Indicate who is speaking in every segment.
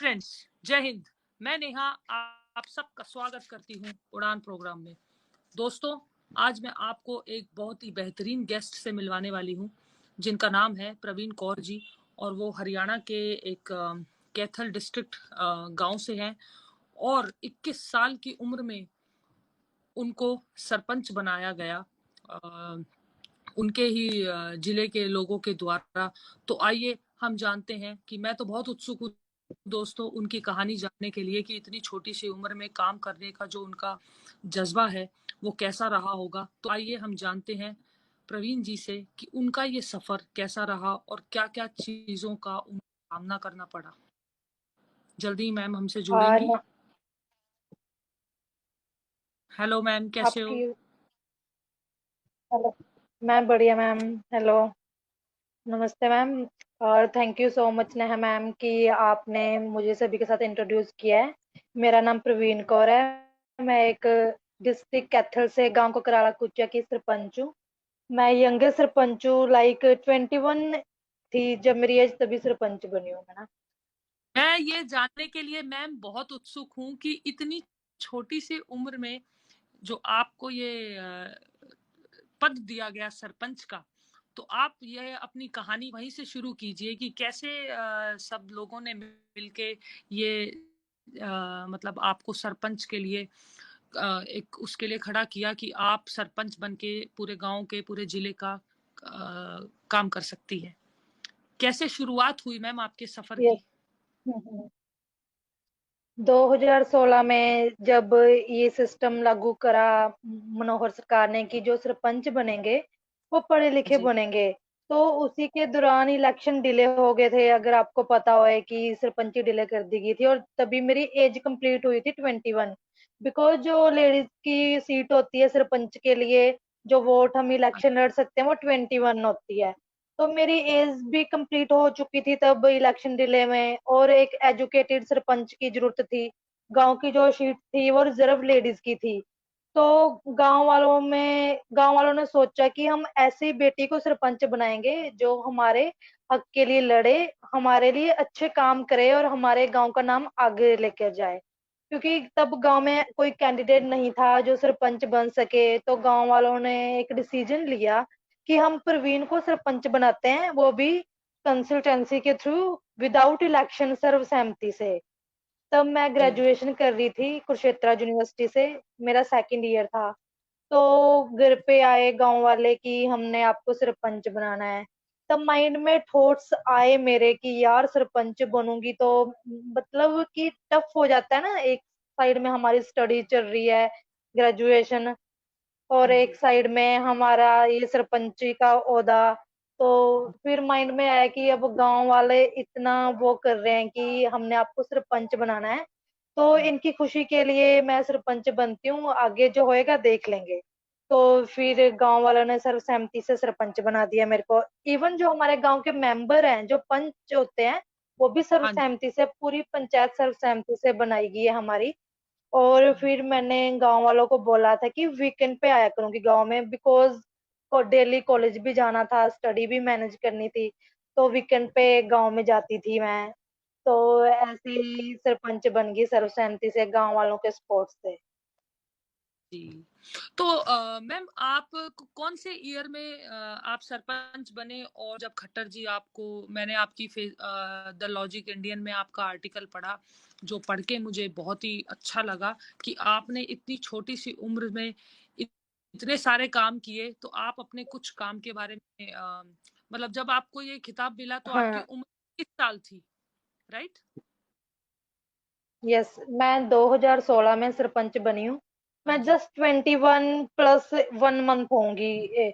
Speaker 1: Friends, जय हिंद। मैं नेहा आप सबका स्वागत करती हूँ उड़ान प्रोग्राम में। दोस्तों, आज मैं आपको एक बहुत ही बेहतरीन गेस्ट से मिलवाने वाली हूँ, जिनका नाम है प्रवीण कौर जी, और वो हरियाणा के एक कैथल डिस्ट्रिक्ट गांव से हैं, और 21 साल की उम्र में उनको सरपंच बनाया गया उनके ही जिले के लोगों के द्वारा। तो आइए हम जानते हैं कि मैं तो बहुत उत्सुक हूँ दोस्तों उनकी कहानी जानने के लिए कि इतनी छोटी सी उम्र में काम करने का जो उनका जज्बा है वो कैसा रहा होगा। तो आइए हम जानते हैं प्रवीण जी से कि उनका ये सफर कैसा रहा और क्या क्या चीजों का उनको सामना करना पड़ा। जल्दी मैम हमसे जुड़ेंगी। हेलो मैम, कैसे हो?
Speaker 2: आपकी हेलो। मैं बढ़िया मैम। हेलो, नमस्ते मैम। और thank you so much Neha ma'am कि आपने मुझे सभी के साथ इंट्रोड्यूस किया है। मेरा नाम प्रवीण कौर है। मैं एक डिस्ट्रिक्ट कैथल से गांव को कराला कुचिया की सरपंच हूँ। मैं यंगेस्ट सरपंच हूँ, लाइक 21 थी जब मेरी एज, तभी सरपंच बनी हूँ मैं ना।
Speaker 1: मैं ये जानने के लिए मैम बहुत उत्सुक हूँ कि इतनी छोटी सी उम्र में जो आपको ये पद दिया गया सरपंच का, तो आप ये अपनी कहानी वहीं से शुरू कीजिए कि कैसे सब लोगों ने मिलके ये मतलब आपको सरपंच के लिए एक उसके लिए खड़ा किया कि आप सरपंच बन के पूरे गांव के पूरे जिले का काम कर सकती है। कैसे शुरुआत हुई मैम आपके सफर
Speaker 2: यस।
Speaker 1: की?
Speaker 2: 2016 में जब ये सिस्टम लागू करा मनोहर सरकार ने कि जो सरपंच बनेंगे वो पढ़े लिखे
Speaker 1: जी
Speaker 2: बनेंगे, तो उसी के दौरान इलेक्शन डिले हो गए थे। अगर आपको पता हो कि सरपंची डिले कर दी गई थी, और तभी मेरी एज कंप्लीट हुई थी 21। बिकॉज जो लेडीज की सीट होती है सरपंच के लिए, जो वोट हम इलेक्शन लड़ सकते हैं, वो 21 होती है। तो मेरी एज भी कंप्लीट हो चुकी थी तब इलेक्शन डिले में, और एक एजुकेटेड सरपंच की जरूरत थी। गांव की जो सीट थी वो रिजर्व लेडीज की थी। तो गांव वालों ने सोचा कि हम ऐसी बेटी को सरपंच बनाएंगे जो हमारे हक के लिए लड़े, हमारे लिए अच्छे काम करे और हमारे गांव का नाम आगे लेकर जाए। क्योंकि तब गांव में कोई कैंडिडेट नहीं था जो सरपंच बन सके, तो गांव वालों ने एक डिसीजन लिया कि हम प्रवीण को सरपंच बनाते हैं, वो भी कंसल्टेंसी के थ्रू, विदाउट इलेक्शन, सर्वसहमति से। तब मैं
Speaker 1: जी
Speaker 2: ग्रेजुएशन कर रही थी कुरुक्षेत्र यूनिवर्सिटी से। मेरा सेकंड ईयर था। तो घर पे आए गांव वाले कि हमने आपको सरपंच बनाना है। तब माइंड में थॉट्स आए मेरे कि यार सरपंच बनूंगी तो मतलब कि टफ हो जाता है ना। एक साइड में हमारी स्टडी चल रही है, ग्रेजुएशन, और एक
Speaker 1: जी
Speaker 2: साइड में हमारा ये सरपंची का ओहदा। तो फिर माइंड में आया कि अब गांव वाले इतना वो कर रहे हैं कि हमने आपको सरपंच बनाना है, तो इनकी खुशी के लिए मैं सरपंच बनती हूँ, आगे जो होएगा देख लेंगे। तो फिर गांव वालों ने सर्वसहमति से सरपंच बना दिया मेरे को। इवन जो हमारे गांव के मेंबर हैं, जो पंच होते हैं, वो भी
Speaker 1: हाँ जी।
Speaker 2: सर्वसहमति से, पूरी पंचायत सर्वसहमति से बनाई गई है हमारी। और फिर मैंने गांव वालों को बोला था कि वीकेंड पे आया करूंगी गांव में, बिकॉज डेली कॉलेज भी जाना था, स्टडी भी मैनेज करनी थी। तो वीकेंड पे गांव में जाती थी मैं। तो ऐसे ही सरपंच बन गई सर्वसहमति से, गांव वालों के सपोर्ट से।
Speaker 1: जी। तो मैम आप कौन से ईयर में आप सरपंच बने? और जब खट्टर जी आपको, मैंने आपकी द लॉजिक इंडियन में आपका आर्टिकल पढ़ा, जो पढ़ के मुझे बहुत ही अच्छा लगा कि आपने इतनी छोटी सी उम्र में इतने सारे काम किए। तो आप अपने कुछ काम के बारे में मतलब जब आपको ये खिताब मिला तो आपकी
Speaker 2: हाँ।
Speaker 1: उम्र किस साल थी, राइट?
Speaker 2: यस, मैं 2016 में सरपंच बनी हूँ।
Speaker 1: हाँ
Speaker 2: मैं
Speaker 1: जी।
Speaker 2: जस्ट 21 प्लस 1 मंथ होंगी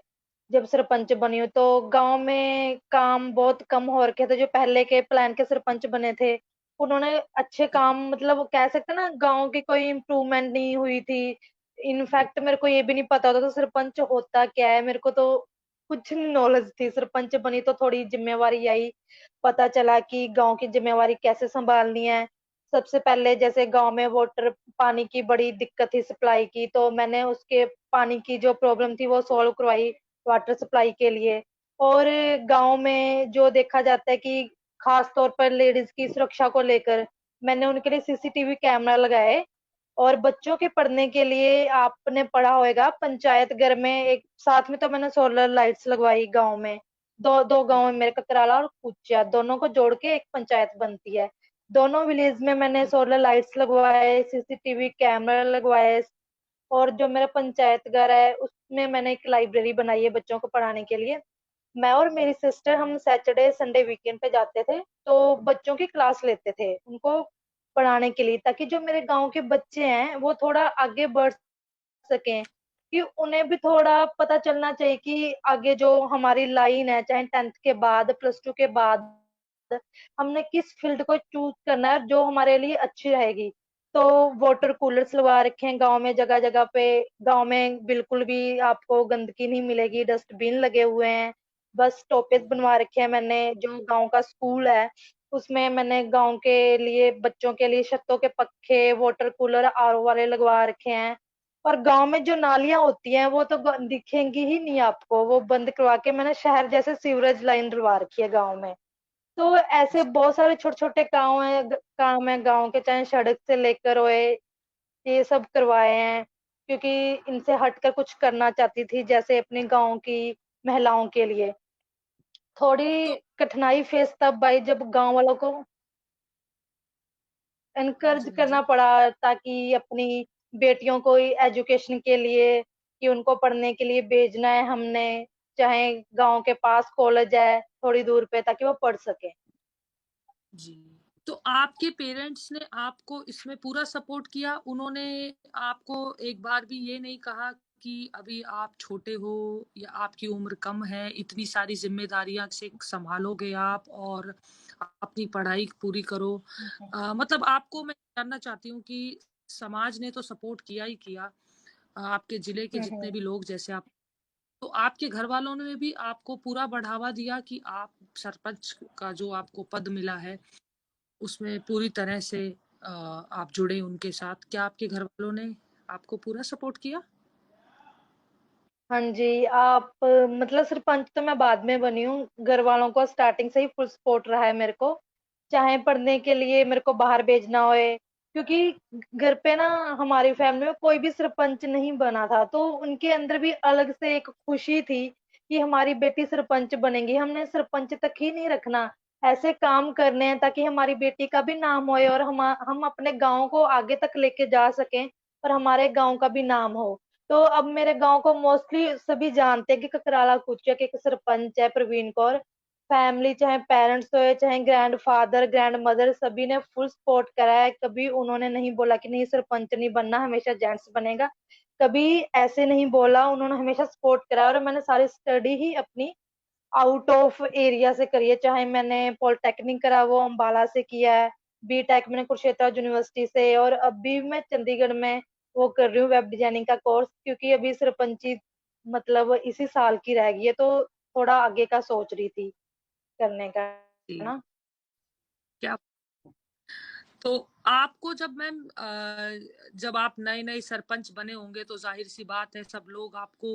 Speaker 2: जब सरपंच बनी हूँ। तो गांव में काम बहुत कम हो रखे थे। जो पहले के प्लान के सरपंच बने थे, उन्होंने अच्छे काम, मतलब कह सकते हैं ना, गांव की कोई इम्प्रूवमेंट नहीं हुई थी। इनफैक्ट मेरे को ये भी नहीं पता होता था सरपंच होता क्या है। मेरे को तो कुछ नहीं नॉलेज थी। सरपंच बनी तो थोड़ी जिम्मेवारी आई, पता चला कि गांव की जिम्मेवारी कैसे संभालनी है। सबसे पहले जैसे गांव में वाटर, पानी की बड़ी दिक्कत थी, सप्लाई की, तो मैंने उसके पानी की जो प्रॉब्लम थी वो सॉल्व करवाई वाटर सप्लाई के लिए। और गांव में जो देखा जाता है कि खास तौर पर लेडीज की सुरक्षा को लेकर, मैंने उनके लिए सीसीटीवी कैमरा लगाए। और बच्चों के पढ़ने के लिए आपने पढ़ा होगा पंचायत घर में एक साथ में, तो मैंने सोलर लाइट्स लगवाई गांव में। दो दो गांव में, मेरे ककराला और कुचिया, दोनों को जोड़ के एक पंचायत बनती है। दोनों विलेज में मैंने सोलर लाइट्स लगवाए, सीसीटीवी कैमरा लगवाए। और जो मेरा पंचायत घर है उसमें मैंने एक लाइब्रेरी बनाई है बच्चों को पढ़ाने के लिए। मैं और मेरी सिस्टर हम सैटरडे संडे वीकेंड पे जाते थे, तो बच्चों की क्लास लेते थे उनको पढ़ाने के लिए, ताकि जो मेरे गांव के बच्चे हैं वो थोड़ा आगे बढ़ सकें। कि उन्हें भी थोड़ा पता चलना चाहिए कि आगे जो हमारी लाइन है, चाहे 10th के बाद, प्लस 2 के बाद, हमने किस फील्ड को चूज करना है जो हमारे लिए अच्छी रहेगी। तो वाटर कूलर्स लगा रखे हैं गांव में, जगह जगह पे। गांव में बिल्कुल भी आपको गंदगी नहीं मिलेगी, डस्टबिन लगे हुए हैं। बस स्टॉपेज बनवा रखे हैं मैंने। जो गांव का स्कूल है उसमें मैंने गांव के लिए, बच्चों के लिए छतों के पक्खे, वाटर कूलर, आरओ वाले लगवा रखे हैं। और गांव में जो नालियां होती हैं वो तो दिखेंगी ही नहीं आपको, वो बंद करवा के मैंने शहर जैसे सीवरेज लाइन डलवा रखी है गांव में। तो ऐसे बहुत सारे छोटे छोटे काम है गांव के, चाहे सड़क से लेकर होए, ये सब करवाए हैं। क्योंकि इनसे हटकर कुछ करना चाहती थी, जैसे अपने गांव की महिलाओं के लिए थोड़ी
Speaker 1: तो
Speaker 2: कठिनाई फेस तब आई जब गांव वालों को
Speaker 1: हाँ
Speaker 2: एनकरेज
Speaker 1: जी, हाँ
Speaker 2: करना
Speaker 1: जी।
Speaker 2: पड़ा, ताकि अपनी बेटियों को एजुकेशन के लिए, कि उनको पढ़ने के लिए भेजना है हमने, चाहे गांव के पास कॉलेज है थोड़ी दूर पे, ताकि वो पढ़ सके।
Speaker 1: जी। तो आपके पेरेंट्स ने आपको इसमें पूरा सपोर्ट किया? उन्होंने आपको एक बार भी ये नहीं कहा कि अभी आप छोटे हो या आपकी उम्र कम है, इतनी सारी ज़िम्मेदारियाँ से संभालोगे आप और अपनी पढ़ाई पूरी करो? मतलब आपको मैं जानना चाहती हूँ कि समाज ने तो सपोर्ट किया ही किया, आपके ज़िले के जितने भी लोग जैसे आप, तो आपके घर वालों ने भी आपको पूरा बढ़ावा दिया कि आप सरपंच का जो आपको पद मिला है उसमें पूरी तरह से आप जुड़े उनके साथ? क्या आपके घर वालों ने आपको पूरा सपोर्ट किया?
Speaker 2: हाँ जी, आप मतलब सरपंच तो मैं बाद में बनी हूँ। घर वालों को स्टार्टिंग से ही फुल सपोर्ट रहा है मेरे को। चाहे पढ़ने के लिए मेरे को बाहर भेजना होए, क्योंकि घर पे ना हमारी फैमिली में कोई भी सरपंच नहीं बना था, तो उनके अंदर भी अलग से एक खुशी थी कि हमारी बेटी सरपंच बनेगी। हमने सरपंच तक ही नहीं रखना, ऐसे काम करने हैं ताकि हमारी बेटी का भी नाम होए और हम अपने गाँव को आगे तक लेके जा सकें और हमारे गाँव का भी नाम हो। तो अब मेरे गांव को मोस्टली सभी जानते हैं कि ककराला कुचिया के एक सरपंच है प्रवीण कौर। फैमिली, चाहे पेरेंट्स हो चाहे ग्रैंड फादर ग्रैंड मदर, सभी ने फुल सपोर्ट करा है। कभी उन्होंने नहीं बोला कि नहीं सरपंच नहीं बनना, हमेशा जेंट्स बनेगा, कभी ऐसे नहीं बोला। उन्होंने हमेशा सपोर्ट करा। और मैंने सारी स्टडी ही अपनी आउट ऑफ एरिया से करी है। चाहे मैंने पॉलिटेक्निक करा वो अम्बाला से किया है, बीटेक मैंने कुरुक्षेत्र यूनिवर्सिटी से, और अभी मैं चंडीगढ़ में वो कर रही हूँ वेब डिजाइनिंग का कोर्स। क्योंकि अभी सरपंची मतलब इसी साल की रह गई है, तो थोड़ा आगे का सोच रही थी करने का, है
Speaker 1: जी।
Speaker 2: ना।
Speaker 1: क्या तो आपको जब मैम जब आप नए नए सरपंच बने होंगे तो जाहिर सी बात है सब लोग आपको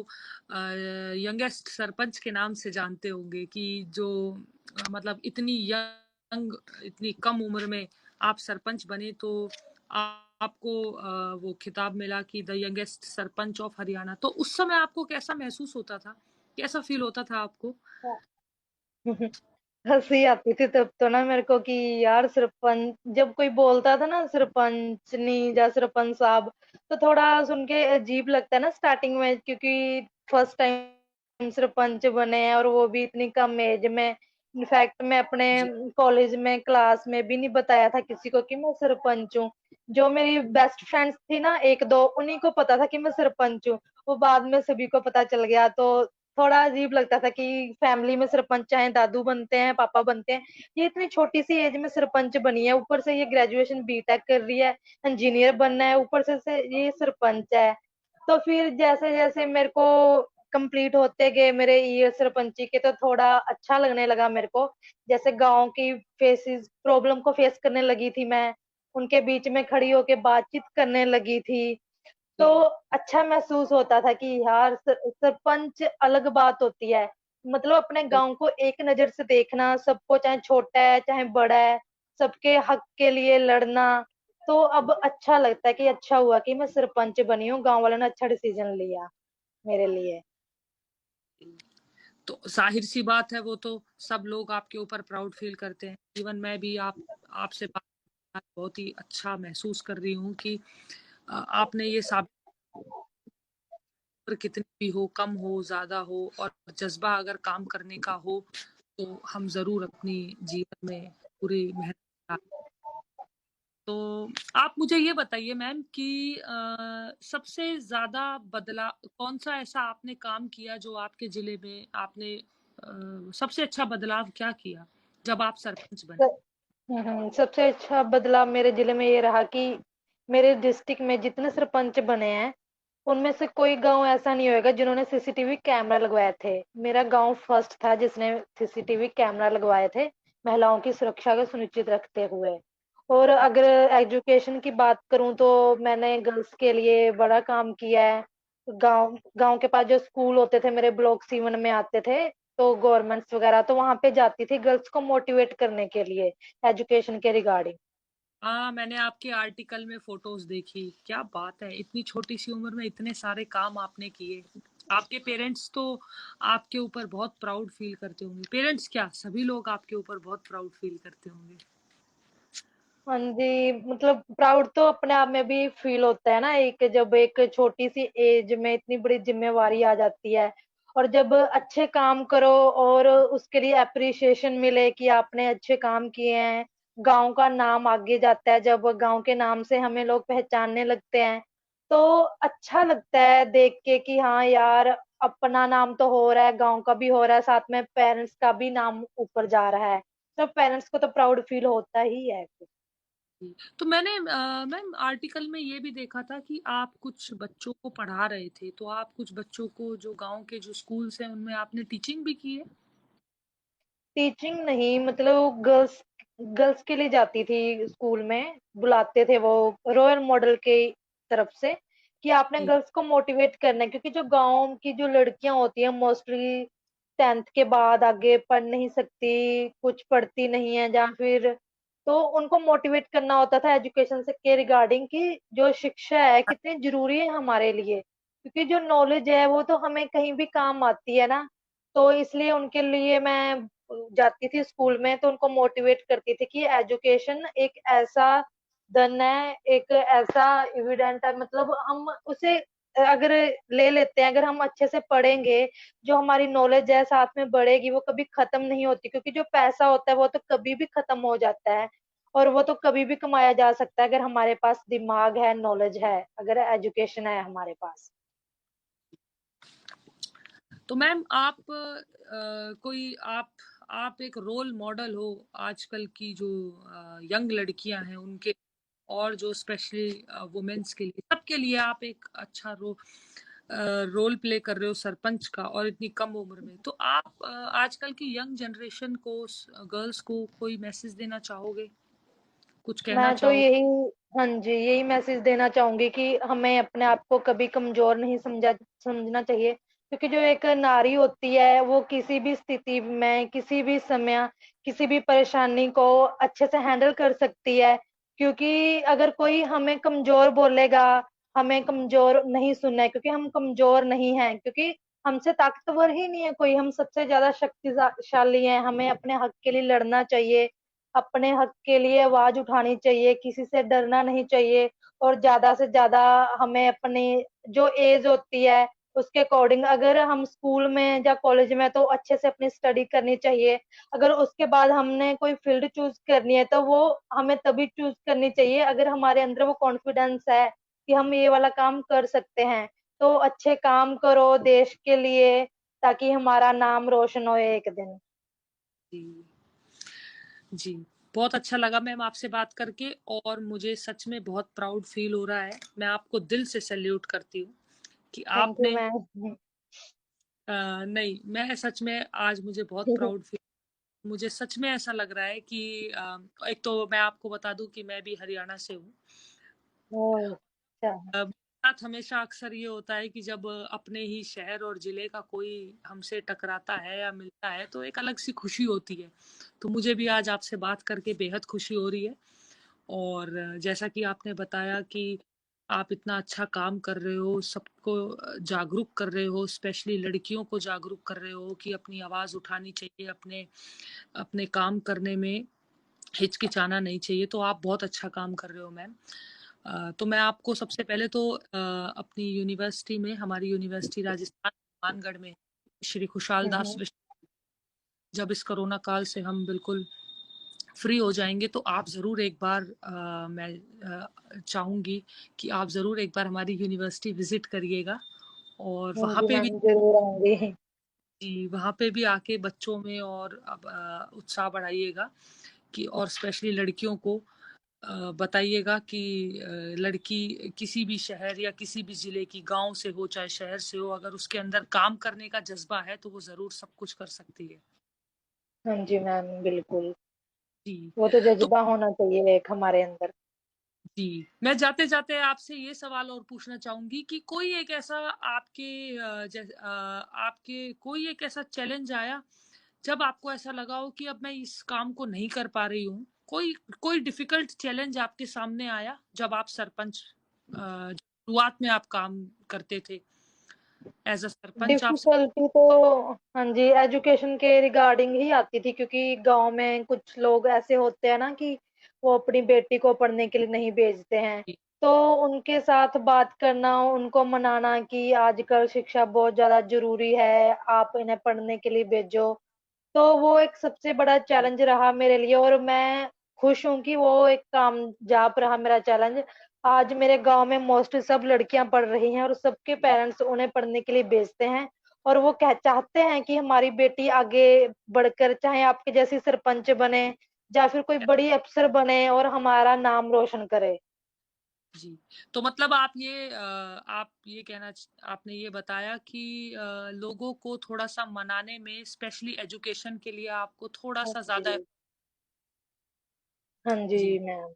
Speaker 1: यंगेस्ट सरपंच के नाम से जानते होंगे कि जो मतलब इतनी यंग, इतनी कम उम्र में आप सरपंच बने, तो आपको वो खिताब मिला कि the youngest sarpanch of Haryana. तो उस समय आपको कैसा महसूस होता था, कैसा फील होता था आपको?
Speaker 2: हंसी आती थी तब तो ना मेरे को कि यार सरपंच, जब कोई बोलता था ना सरपंच नहीं या सरपंच साहब, तो थोड़ा सुन के अजीब लगता है ना स्टार्टिंग में, क्योंकि फर्स्ट टाइम सरपंच बने हैं और वो भी इतनी कम एज में। इनफैक्ट मैं अपने
Speaker 1: जी।
Speaker 2: कॉलेज में क्लास में भी नहीं बताया था किसी को कि मैं सरपंच हूँ। जो मेरी बेस्ट फ्रेंड्स थी ना एक दो, उन्हीं को पता था कि मैं सरपंच हूँ। वो बाद में सभी को पता चल गया, तो थोड़ा अजीब लगता था कि फैमिली में सरपंच चाहे दादू बनते हैं पापा बनते हैं, ये इतनी छोटी सी एज में सरपंच बनी है, ऊपर से ये ग्रेजुएशन बीटेक कर रही है, इंजीनियर बनना है, ऊपर से ये सरपंच है। तो फिर जैसे जैसे मेरे को कंप्लीट होते गए मेरे ईयर सरपंची के, तो थोड़ा अच्छा लगने लगा मेरे को। जैसे गांव की फेसिस प्रॉब्लम को फेस करने लगी थी मैं, उनके बीच में खड़ी होके बातचीत करने लगी थी। तो
Speaker 1: जी।
Speaker 2: अच्छा महसूस होता था कि यार सरपंच अलग बात होती है। मतलब अपने गांव को एक नजर से देखना, सबको, चाहे छोटा है चाहे बड़ा है, सबके हक के लिए लड़ना, तो अब अच्छा लगता है कि अच्छा हुआ कि मैं सरपंच बनी हूँ, गांव वालों ने अच्छा डिसीजन लिया मेरे लिए।
Speaker 1: तो जाहिर सी बात है, वो तो सब लोग आपके ऊपर प्राउड फील करते हैं। इवन मैं भी आपसे बात बहुत ही अच्छा महसूस कर रही हूँ कि आपने ये साबित, कितनी भी हो, कम हो ज्यादा हो, और जज्बा अगर काम करने का हो तो हम जरूर अपनी जीवन में पूरी मेहनत करें। तो आप मुझे ये बताइए मैम कि सबसे ज्यादा बदला कौन सा ऐसा आपने काम किया जो आपके जिले में आपने सबसे अच्छा बदलाव क्या किया जब आप सरपंच बने?
Speaker 2: सबसे अच्छा बदलाव मेरे जिले में ये रहा कि मेरे डिस्ट्रिक्ट में जितने सरपंच बने हैं, उनमें से कोई गांव ऐसा नहीं होएगा जिन्होंने सीसीटीवी कैमरा लगवाए थे। मेरा गांव फर्स्ट था जिसने सीसीटीवी कैमरा लगवाए थे, महिलाओं की सुरक्षा को सुनिश्चित रखते हुए। और अगर एजुकेशन की बात करूं तो मैंने गर्ल्स के लिए बड़ा काम किया है। गांव गांव के पास जो स्कूल होते थे मेरे ब्लॉक सीवन में आते थे, तो गवर्नमेंट्स वगैरह, तो वहां पे जाती थी गर्ल्स को मोटिवेट करने के लिए एजुकेशन के रिगार्डिंग।
Speaker 1: हाँ, मैंने आपके आर्टिकल में फोटोज देखी। क्या बात है, इतनी छोटी सी उम्र में इतने सारे काम आपने किए। आपके पेरेंट्स तो आपके ऊपर बहुत प्राउड फील करते होंगे। पेरेंट्स क्या, सभी लोग आपके ऊपर बहुत प्राउड फील करते होंगे।
Speaker 2: हाँ जी, मतलब प्राउड तो अपने आप में भी फील होता है ना, एक जब एक छोटी सी एज में इतनी बड़ी जिम्मेवारी आ जाती है, और जब अच्छे काम करो और उसके लिए अप्रिसिएशन मिले कि आपने अच्छे काम किए हैं, गांव का नाम आगे जाता है, जब गांव के नाम से हमें लोग पहचानने लगते हैं, तो अच्छा लगता है देख के कि हाँ यार, अपना नाम तो हो रहा है, गांव का भी हो रहा है, साथ में पेरेंट्स का भी नाम ऊपर जा रहा है, तो पेरेंट्स को तो प्राउड फील होता ही है।
Speaker 1: तो मैंने मैम आर्टिकल में ये भी देखा था कि आप कुछ बच्चों को पढ़ा रहे थे, तो आप कुछ बच्चों को, जो गांव के जो स्कूल्स हैं उनमें आपने टीचिंग भी की है?
Speaker 2: टीचिंग नहीं, मतलब गर्ल्स गर्ल्स के लिए जाती थी स्कूल में, बुलाते थे वो रॉयल मॉडल के तरफ से कि आपने
Speaker 1: जी।
Speaker 2: गर्ल्स को मोटिवेट करना है, क्योंकि जो गांव की जो लड़कियां होती हैं मोस्टली 10th के बाद आगे पढ़ नहीं सकती, कुछ पढ़ती नहीं है, या फिर तो उनको मोटिवेट करना होता था एजुकेशन से के रिगार्डिंग कि जो शिक्षा है कितनी जरूरी है हमारे लिए, क्योंकि जो नॉलेज है वो तो हमें कहीं भी काम आती है ना। तो इसलिए उनके लिए मैं जाती थी स्कूल में, तो उनको मोटिवेट करती थी कि एजुकेशन एक ऐसा धन है, एक ऐसा एविडेंट है, मतलब हम उसे अगर ले लेते हैं, अगर हम अच्छे से पढ़ेंगे, जो हमारी नॉलेज है साथ में बढ़ेगी, वो कभी खत्म नहीं होती, क्योंकि जो पैसा होता है वो तो कभी भी खत्म हो जाता है, और वो तो कभी भी कमाया जा सकता है अगर हमारे पास दिमाग है, नॉलेज है, अगर एजुकेशन है हमारे पास।
Speaker 1: तो मैम आप कोई आप एक रोल मॉडल हो आजकल की जो यंग लड़कियां हैं उनके, और जो स्पेशली वुमेन्स के लिए, सबके लिए आप एक अच्छा रोल प्ले कर रहे हो सरपंच का, और इतनी कम उम्र में। तो आप आजकल की यंग जनरेशन को, गर्ल्स को कोई मैसेज देना चाहोगे, कुछ कहना
Speaker 2: मैं तो
Speaker 1: चाहो?
Speaker 2: यही, हाँ जी, यही मैसेज देना चाहूंगी कि हमें अपने आप को कभी कमजोर नहीं समझना चाहिए, क्योंकि जो एक नारी होती है वो किसी भी स्थिति में, किसी भी समय, किसी भी परेशानी को अच्छे से हैंडल कर सकती है। क्योंकि अगर कोई हमें कमजोर बोलेगा, हमें कमजोर नहीं सुनना है, क्योंकि हम कमजोर नहीं हैं, क्योंकि हमसे ताकतवर ही नहीं है कोई, हम सबसे ज्यादा शक्तिशाली हैं, हमें अपने हक के लिए लड़ना चाहिए, अपने हक के लिए आवाज उठानी चाहिए, किसी से डरना नहीं चाहिए, और ज्यादा से ज्यादा हमें अपनी जो एज होती है उसके अकॉर्डिंग, अगर हम स्कूल में या कॉलेज में, तो अच्छे से अपनी स्टडी करनी चाहिए। अगर उसके बाद हमने कोई फील्ड चूज करनी है, तो वो हमें तभी चूज करनी चाहिए अगर हमारे अंदर वो कॉन्फिडेंस है कि हम ये वाला काम कर सकते हैं। तो अच्छे काम करो देश के लिए, ताकि हमारा नाम रोशन हो एक दिन।
Speaker 1: जी। जी, बहुत अच्छा लगा मैम आपसे बात करके, और मुझे सच में बहुत प्राउड फील हो रहा है। मैं आपको दिल से सैल्यूट करती हूँ कि
Speaker 2: थैंक यू
Speaker 1: आपने
Speaker 2: मैम।
Speaker 1: नहीं, मैं सच में आज मुझे बहुत प्राउड फील, मुझे सच में ऐसा लग रहा है कि एक तो मैं आपको बता दूं कि मैं भी हरियाणा से हूँ।
Speaker 2: ओह, अच्छा।
Speaker 1: साथ हमेशा अक्सर ये होता है कि जब अपने ही शहर और जिले का कोई हमसे टकराता है या मिलता है तो एक अलग सी खुशी होती है। तो मुझे भी आज आपसे बात करके बेहद खुशी हो रही है। और जैसा कि आपने बताया कि आप इतना अच्छा काम कर रहे हो, सबको जागरूक कर रहे हो, स्पेशली लड़कियों को जागरूक कर रहे हो कि अपनी आवाज़ उठानी चाहिए, अपने अपने काम करने में हिचकिचाना नहीं चाहिए। तो आप बहुत अच्छा काम कर रहे हो मैम। तो मैं आपको सबसे पहले तो अपनी यूनिवर्सिटी में, हमारी यूनिवर्सिटी राजस्थान हनुमानगढ़ में श्री खुशहाल दास
Speaker 2: हम्म।
Speaker 1: जब इस कोरोना काल से हम बिल्कुल फ्री हो जाएंगे तो आप ज़रूर एक बार मैं चाहूँगी कि आप ज़रूर एक बार हमारी यूनिवर्सिटी विजिट करिएगा और
Speaker 2: हाँ
Speaker 1: वहाँ
Speaker 2: जी
Speaker 1: पे भी
Speaker 2: मैम, जरूर आऊंगी।
Speaker 1: जी, वहाँ पे भी आके बच्चों में और उत्साह बढ़ाइएगा कि और स्पेशली लड़कियों को बताइएगा कि लड़की किसी भी शहर या किसी भी जिले की, गांव से हो चाहे शहर से हो, अगर उसके अंदर काम करने का जज्बा है तो वो जरूर सब कुछ कर सकती है।
Speaker 2: हाँ जी मैम, बिल्कुल।
Speaker 1: जी।
Speaker 2: वो तो
Speaker 1: तो
Speaker 2: जज्बा होना चाहिए एक हमारे अंदर।
Speaker 1: जी, मैं जाते जाते आपसे ये सवाल और पूछना चाहूंगी कि कोई एक ऐसा आपके आपके कोई एक ऐसा चैलेंज आया जब आपको ऐसा लगा हो कि अब मैं इस काम को नहीं कर पा रही हूँ, कोई कोई डिफिकल्ट चैलेंज आपके सामने आया जब आप सरपंच शुरुआत में आप काम करते थे एज अ सरपंच आप।
Speaker 2: डिफिकल्टी तो हाँ जी, एजुकेशन के रिगार्डिंग ही आती थी, क्योंकि गांव में कुछ लोग ऐसे होते हैं ना कि वो अपनी बेटी को पढ़ने के लिए नहीं भेजते हैं। तो उनके साथ बात करना, उनको मनाना कि आजकल शिक्षा बहुत ज्यादा जरूरी है, आप इन्हें पढ़ने के लिए भेजो। तो वो एक सबसे बड़ा चैलेंज रहा मेरे लिए, और मैं खुश हूँ कि वो एक कामयाब रहा मेरा चैलेंज। आज मेरे गांव में मोस्टली सब लड़कियां पढ़ रही हैं और सबके पेरेंट्स उन्हें पढ़ने के लिए भेजते हैं। और वो कह चाहते हैं कि हमारी बेटी आगे बढ़कर चाहे आपके जैसी सरपंच बने या फिर कोई बड़ी अफसर बने और हमारा नाम रोशन करे।
Speaker 1: जी, तो मतलब आप ये आपने ये बताया कि लोगों को थोड़ा सा मनाने में, स्पेशली एजुकेशन के लिए आपको थोड़ा
Speaker 2: हाँ
Speaker 1: सा ज्यादा।
Speaker 2: जी। हाँ जी
Speaker 1: जी,
Speaker 2: मैम।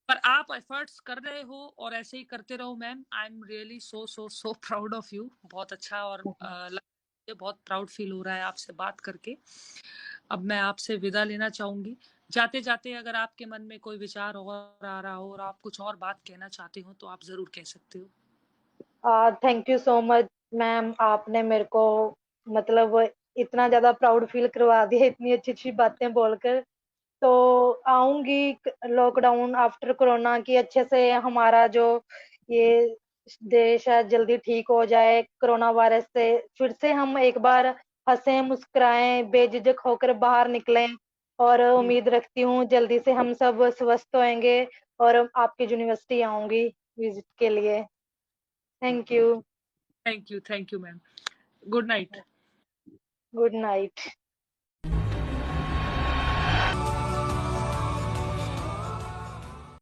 Speaker 1: पर आप एफर्ट्स कर रहे हो और ऐसे ही करते रहो ma'am. I am really so so so proud of you. बहुत अच्छा और मुझे बहुत प्राउड फील हो रहा है आपसे बात करके। अब मैं आपसे विदा लेना चाहूंगी। जाते जाते अगर आपके मन में कोई विचार और आ रहा हो और आप कुछ और बात कहना चाहते हो तो आप जरूर कह सकते हो।
Speaker 2: Thank you so much ma'am, आपने मेरे को मतलब इतना ज्यादा प्राउड फील करवा दिया इतनी अच्छी अच्छी बातें बोलकर। तो आऊंगी लॉकडाउन आफ्टर कोरोना की, अच्छे से हमारा जो ये देश है जल्दी ठीक हो जाए कोरोना वायरस से, फिर से हम एक बार हंसें मुस्कुराएं बेझिझक होकर बाहर निकलें। और
Speaker 1: जी,
Speaker 2: उम्मीद रखती हूँ जल्दी से हम सब स्वस्थ होंगे और आपकी यूनिवर्सिटी आऊंगी विजिट के लिए। Thank you.
Speaker 1: Thank you ma'am. Good night.
Speaker 2: Good night.